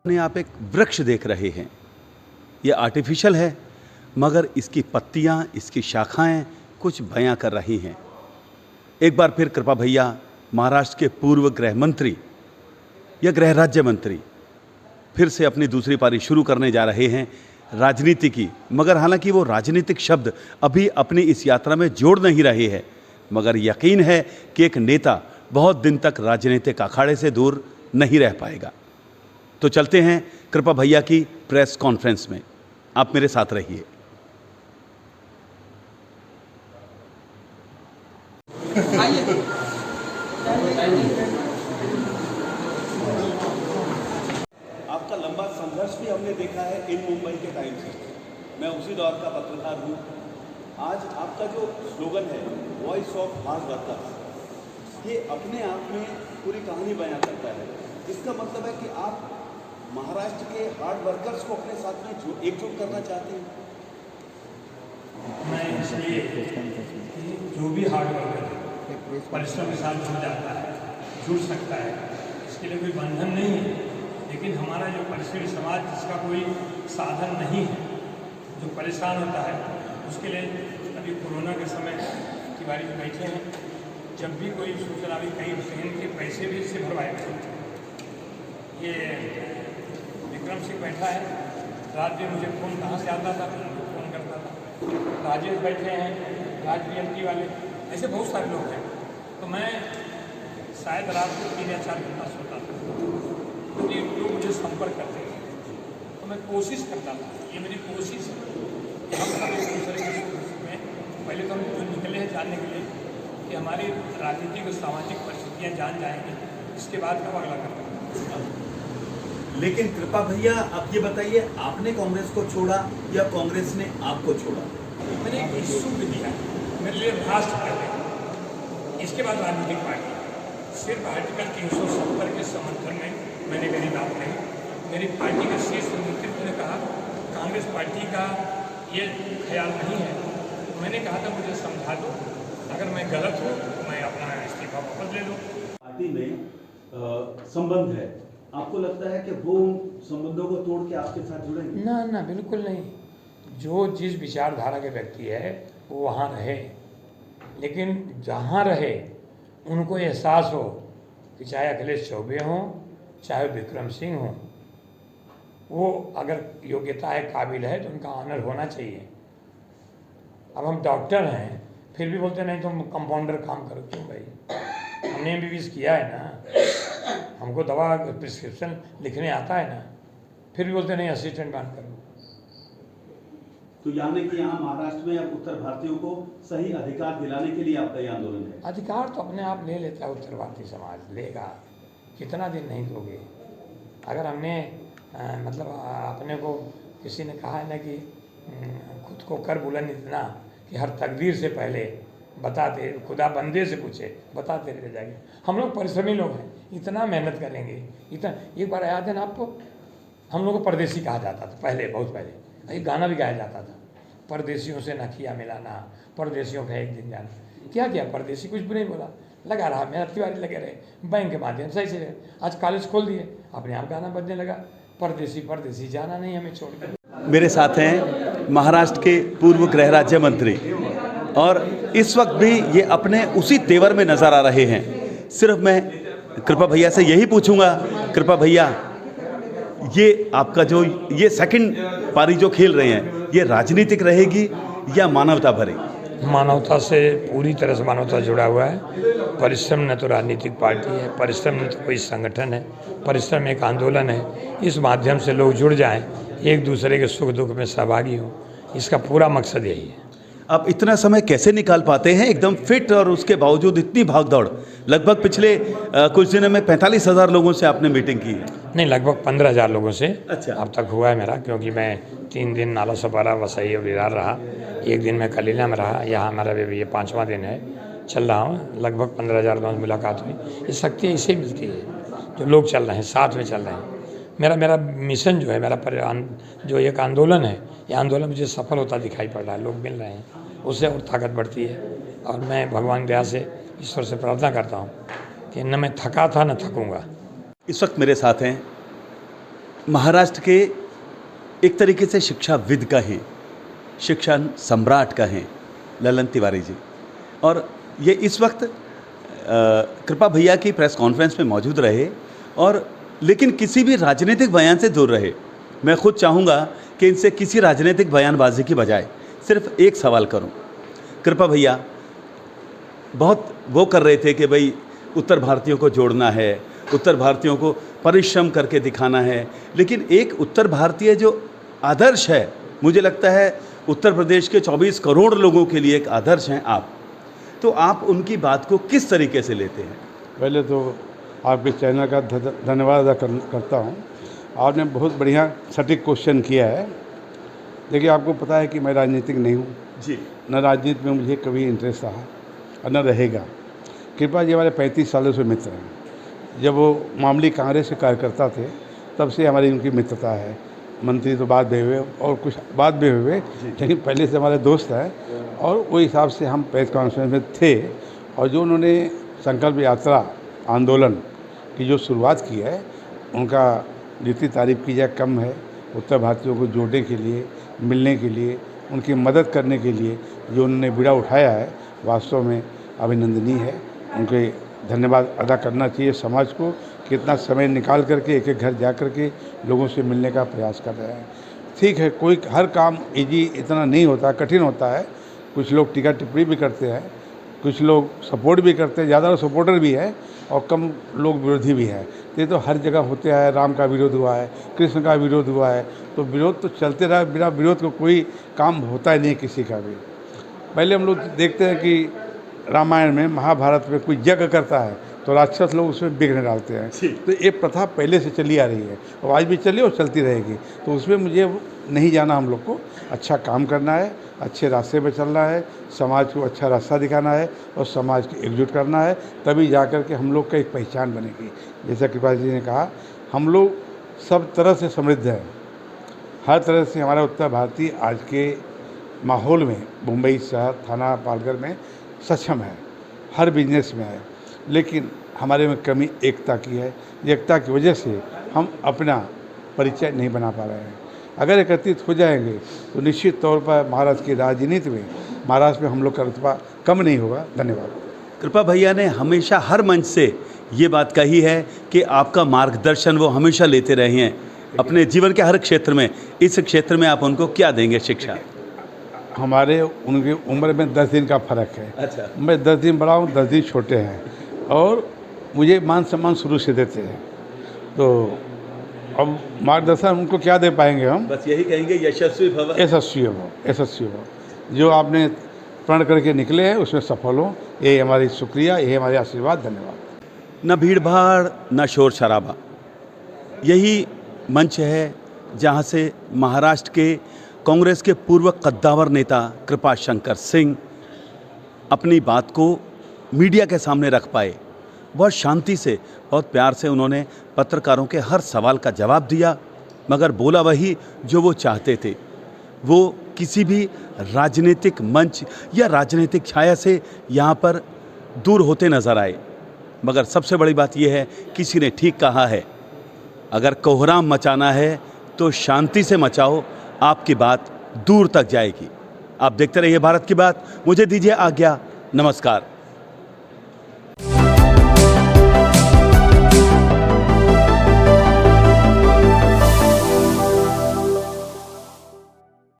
अपने आप एक वृक्ष देख रहे हैं। ये आर्टिफिशियल है, मगर इसकी पत्तियां, इसकी शाखाएं कुछ बयां कर रही हैं। एक बार फिर कृपा भैया महाराष्ट्र के पूर्व गृह मंत्री या गृह राज्य मंत्री फिर से अपनी दूसरी पारी शुरू करने जा रहे हैं राजनीति की। मगर हालांकि वो राजनीतिक शब्द अभी अपनी इस यात्रा में जोड़ नहीं रहे हैं, मगर यकीन है कि एक नेता बहुत दिन तक राजनीतिक अखाड़े से दूर नहीं रह पाएगा। तो चलते हैं कृपा भैया की प्रेस कॉन्फ्रेंस में। आप मेरे साथ रहिए। आपका लंबा संघर्ष भी हमने देखा है इन मुंबई के टाइम से। मैं उसी दौर का पत्रकार हूँ। आज आपका जो स्लोगन है वॉइस ऑफ हार्ड वर्कर्स, ये अपने आप में पूरी कहानी बयां करता है। इसका मतलब है कि आप महाराष्ट्र के हार्ड वर्कर्स को अपने साथ में एकजुट करना चाहते हैं। मैं इसलिए जो भी हार्ड वर्कर है परिश्रम के साथ जुड़ जाता है, जुड़ सकता है, इसके लिए कोई बंधन नहीं है। लेकिन हमारा जो परिश्रमी समाज जिसका कोई साधन नहीं है, जो परेशान होता है, उसके लिए अभी कोरोना के समय की बारी में बैठे हैं। जब भी कोई सूचना भी कहीं ट्रेन के पैसे भी इससे भरवाए गए। ये विक्रम सिंह बैठा है, रात में मुझे फ़ोन कहाँ से आता था, फ़ोन करता था। राजेश बैठे हैं, राज BMT वाले, ऐसे बहुत सारे लोग हैं। तो मैं शायद रात को 3 या 4 घंटा सोता था, तो ये लोग मुझे संपर्क करते थे। तो मैं कोशिश करता था, ये मेरी कोशिश है कि हम सब एक दूसरे के में पहले तो हम जो निकले हैं जानने के लिए कि हमारी राजनीतिक और सामाजिक परिस्थितियाँ जान जाएंगी, इसके बाद हम अगला करते। लेकिन कृपा भैया आप ये बताइए, आपने कांग्रेस को छोड़ा या कांग्रेस ने आपको छोड़ा? मैंने एक इश्यू भी दिया, मेरे लिए राष्ट्र पहले, इसके बाद राजनीतिक पार्टी। सिर्फ आर्टिकल 370 के समर्थन में मैंने मेरी बात कही। मेरी पार्टी के शीर्ष नेतृत्व ने कहा कांग्रेस पार्टी का ये ख्याल नहीं है। तो मैंने कहा था मुझे समझा दो, अगर मैं गलत हूँ तो मैं अपना इस्तीफा वापस ले लूँ। पार्टी में संबंध है, आपको लगता है कि वो संबंधों को तोड़ के आपके साथ जुड़ेंगे? ना, बिल्कुल नहीं। जो जिस विचारधारा के व्यक्ति है वो वहाँ रहे, लेकिन जहाँ रहे उनको एहसास हो कि चाहे अखिलेश चौबे हों, चाहे विक्रम सिंह हों, वो अगर योग्यता है, काबिल है, तो उनका ऑनर होना चाहिए। अब हम डॉक्टर हैं, फिर भी बोलते नहीं तुम कंपाउंडर काम करो। क्यों भाई, हमने MBBS किया है ना, हमको दवा प्रिस्क्रिप्शन लिखने आता है ना, फिर भी बोलते नहीं असिस्टेंट काम करो। तो यानी कि यहाँ महाराष्ट्र में अब उत्तर भारतीयों को सही अधिकार दिलाने के लिए आपका ये आंदोलन है? अधिकार तो अपने आप ले लेता है उत्तर भारतीय समाज, लेगा। कितना दिन नहीं दोगे? अगर हमने मतलब अपने को किसी ने कहा है ना कि खुद को कर बुलंद इतना कि हर तकदीर से पहले बताते, खुदा बंदे से पूछे बताते रह जाएंगे। हम लोग परिश्रमी लोग हैं, इतना मेहनत करेंगे, इतना। एक बार याद है ना आपको, हम लोग को परदेसी कहा जाता था पहले, बहुत पहले। एक गाना भी गाया जाता था, परदेसियों से न किया मिलाना, परदेसियों का एक दिन जाना। क्या किया परदेसी, कुछ भी नहीं बोला, लगा रहा मेरा तिवारी लगे रहे, बैंक के माध्यम सही से रहे। आज कॉलेज खोल दिए, अपने आप गाना बजने लगा, परदेसी परदेसी जाना नहीं हमें छोड़कर। मेरे साथ हैं महाराष्ट्र के पूर्व गृह राज्य मंत्री, और इस वक्त भी ये अपने उसी तेवर में नजर आ रहे हैं। सिर्फ मैं कृपा भैया से यही पूछूंगा, कृपा भैया ये आपका जो ये सेकंड पारी जो खेल रहे हैं, ये राजनीतिक रहेगी या मानवता भरी? मानवता से, पूरी तरह से मानवता जुड़ा हुआ है। परिश्रम न तो राजनीतिक पार्टी है, परिश्रम न तो कोई संगठन है, परिश्रम एक आंदोलन है। इस माध्यम से लोग जुड़ जाएं, एक दूसरे के सुख दुख में सहभागी हों, इसका पूरा मकसद यही है। आप इतना समय कैसे निकाल पाते हैं एकदम फिट, और उसके बावजूद इतनी भागदौड़? लगभग पिछले कुछ दिनों में 45,000 लोगों से आपने मीटिंग की है? नहीं, लगभग 15,000 लोगों से अच्छा। अब तक हुआ है मेरा, क्योंकि मैं 3 दिन नाला सपारा, वसई और विरार रहा, 1 दिन मैं कलीला में रहा। यहाँ हमारा भी ये 5वां दिन है, चल रहा हूँ। लगभग 15,000 लोगों से मुलाकात हुई। ये शक्ति इससे मिलती है, जो लोग चल रहे हैं, साथ में चल रहे हैं। मेरा मिशन जो है, मेरा जो एक आंदोलन है, ये आंदोलन मुझे सफल होता दिखाई पड़ रहा है। लोग मिल रहे हैं, उससे और ताकत बढ़ती है। और मैं भगवान दया से, ईश्वर से प्रार्थना करता हूँ कि न मैं थका था न थकूँगा। इस वक्त मेरे साथ हैं महाराष्ट्र के एक तरीके से शिक्षाविद कहें, शिक्षा सम्राट कहें, ललन तिवारी जी। और ये इस वक्त कृपा भैया की प्रेस कॉन्फ्रेंस में मौजूद रहे और लेकिन किसी भी राजनीतिक बयान से दूर रहे। मैं खुद चाहूँगा कि इनसे किसी राजनीतिक बयानबाजी की बजाय सिर्फ एक सवाल करूँ। कृपा भैया बहुत वो कर रहे थे कि भाई उत्तर भारतीयों को जोड़ना है, उत्तर भारतीयों को परिश्रम करके दिखाना है, लेकिन एक उत्तर भारतीय जो आदर्श है, मुझे लगता है उत्तर प्रदेश के 24 करोड़ लोगों के लिए एक आदर्श हैं आप। तो आप उनकी बात को किस तरीके से लेते हैं? पहले तो आपके चैनल का धन्यवाद अदा करता हूँ। आपने बहुत बढ़िया सटीक क्वेश्चन किया है। देखिए, आपको पता है कि मैं राजनीतिक नहीं हूँ जी। न राजनीति में मुझे कभी इंटरेस्ट रहा और न रहेगा। कृपा जी हमारे 35 सालों से मित्र हैं। जब वो मामूली कांग्रेस के कार्यकर्ता थे तब से हमारी उनकी मित्रता है। मंत्री तो बाद में हुए और कुछ बाद में हुए, लेकिन पहले से हमारे दोस्त हैं और वो हिसाब से हम प्रेस कॉन्फ्रेंस में थे। और जो उन्होंने संकल्प यात्रा आंदोलन की जो शुरुआत की है, उनका जितनी तारीफ़ की जाए कम है। उत्तर भारतीयों को जोड़ने के लिए, मिलने के लिए, उनकी मदद करने के लिए जो उन्होंने बीड़ा उठाया है, वास्तव में अभिनंदनीय है। उनके धन्यवाद अदा करना चाहिए समाज को, कितना समय निकाल करके एक एक घर जा करके लोगों से मिलने का प्रयास कर रहे हैं। ठीक है, कोई हर काम इजी इतना नहीं होता, कठिन होता है। कुछ लोग टीका टिप्पणी भी करते हैं, कुछ लोग सपोर्ट भी करते हैं, ज़्यादा सपोर्टर भी है और कम लोग विरोधी भी हैं। ये तो हर जगह होते हैं। राम का विरोध हुआ है, कृष्ण का विरोध हुआ है, तो विरोध तो चलते रहा। बिना विरोध को कोई काम होता ही नहीं किसी का भी। पहले हम लोग देखते हैं कि रामायण में, महाभारत में कोई यज्ञ करता है तो राक्षस लोग उसमें विघ्न डालते हैं। तो ये प्रथा पहले से चली आ रही है और आज भी चली और चलती रहेगी। तो उसमें मुझे नहीं जाना। हम लोग को अच्छा काम करना है, अच्छे रास्ते पे चलना है, समाज को अच्छा रास्ता दिखाना है और समाज को एकजुट करना है। तभी जा कर के हम लोग का एक पहचान बनेगी। जैसा कृपा जी ने कहा, हम लोग सब तरह से समृद्ध हैं। हर तरह से हमारा उत्तर भारतीय आज के माहौल में, मुंबई शहर, थाना, पालघर में सक्षम है, हर बिजनेस में है। लेकिन हमारे में कमी एकता की है। एकता की वजह से हम अपना परिचय नहीं बना पा रहे हैं। अगर एकत्रित हो जाएंगे तो निश्चित तौर पर महाराष्ट्र की राजनीति में, महाराष्ट्र में हम लोग का रुतबा कम नहीं होगा। धन्यवाद। कृपा भैया ने हमेशा हर मंच से ये बात कही है कि आपका मार्गदर्शन वो हमेशा लेते रहे हैं अपने जीवन के हर क्षेत्र में। इस क्षेत्र में आप उनको क्या देंगे शिक्षा? हमारे उनकी उम्र में 10 दिन का फ़र्क है। अच्छा। मैं 10 दिन बड़ा हूँ, 10 दिन छोटे हैं और मुझे मान सम्मान शुरू से देते हैं। तो अब मार्गदर्शन उनको क्या दे पाएंगे हम? बस यही कहेंगे, यशस्वी भव। यशस्वी हो, यशस्वी हो। जो आपने प्रण करके निकले हैं उसमें सफल हो, ये हमारी शुक्रिया, ये हमारे आशीर्वाद। धन्यवाद। न भीड़ भाड़, न शोर शराबा, यही मंच है जहाँ से महाराष्ट्र के कांग्रेस के पूर्व कद्दावर नेता कृपा शंकर सिंह अपनी बात को मीडिया के सामने रख पाए। बहुत शांति से, बहुत प्यार से उन्होंने पत्रकारों के हर सवाल का जवाब दिया, मगर बोला वही जो वो चाहते थे। वो किसी भी राजनीतिक मंच या राजनीतिक छाया से यहाँ पर दूर होते नजर आए। मगर सबसे बड़ी बात यह है, किसी ने ठीक कहा है, अगर कोहराम मचाना है तो शांति से मचाओ, आपकी बात दूर तक जाएगी। आप देखते रहिए भारत की बात। मुझे दीजिए आज्ञा। नमस्कार।